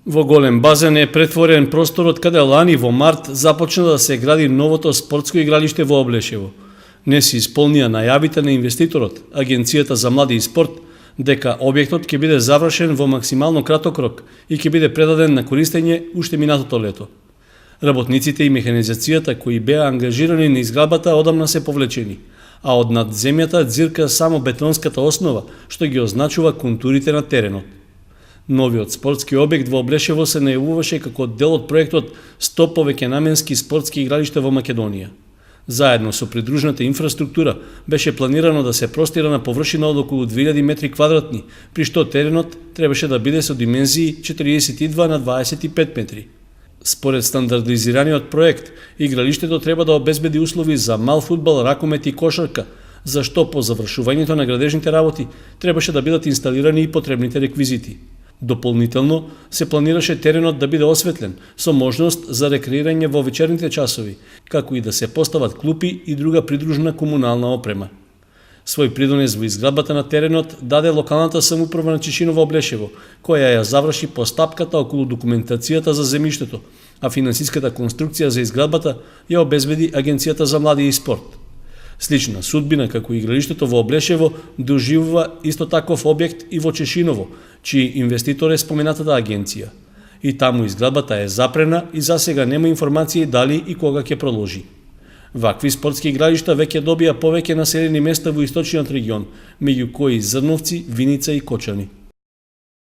Во голем базен е претворен просторот каде лани во март започна да се гради новото спортско игралиште во Облешево. Не се исполнија најавите на инвеститорот, Агенцијата за млади и спорт, дека објектот ќе биде завршен во максимално краток рок и ќе биде предаден на користење уште минатото лето. Работниците и механизацијата кои беа ангажирани на изградбата одамна се повлечени, а од над земјата ѕирка само бетонската основа, што ги означува контурите на теренот. Новиот спортски објект во Облешево се најавуваше како дел од проектот 100 повеќе наменски спортски игралишта во Македонија. Заедно со придружната инфраструктура беше планирано да се простира на површина од околу 2000 метри квадратни, при што теренот требаше да биде со димензии 42 на 25 метри. Според стандардизираниот проект, игралиштето треба да обезбеди услови за мал фудбал, ракомет и кошарка, за што по завршувањето на градежните работи требаше да бидат инсталирани и потребните реквизити. Дополнително се планираше теренот да биде осветлен, со можност за рекреирање во вечерните часови, како и да се постават клупи и друга придружна комунална опрема. Свој придонес во изградбата на теренот даде локалната самоуправа на Чешиново Облешево, која ја заврши постапката околу документацијата за земјиштето, а финансиската конструкција за изградбата ја обезбеди Агенцијата за млади и спорт. Слична судбина како игралиштето во Облешево доживува исто таков објект и во Чешиново, чиј инвеститор е споменатата агенција. И таму изградбата е запрена и засега нема информации дали и кога ќе продолжи. Вакви спортски игралишта веќе добија повеќе населени места во источниот регион, меѓу кои Зрновци, Виница и Кочани.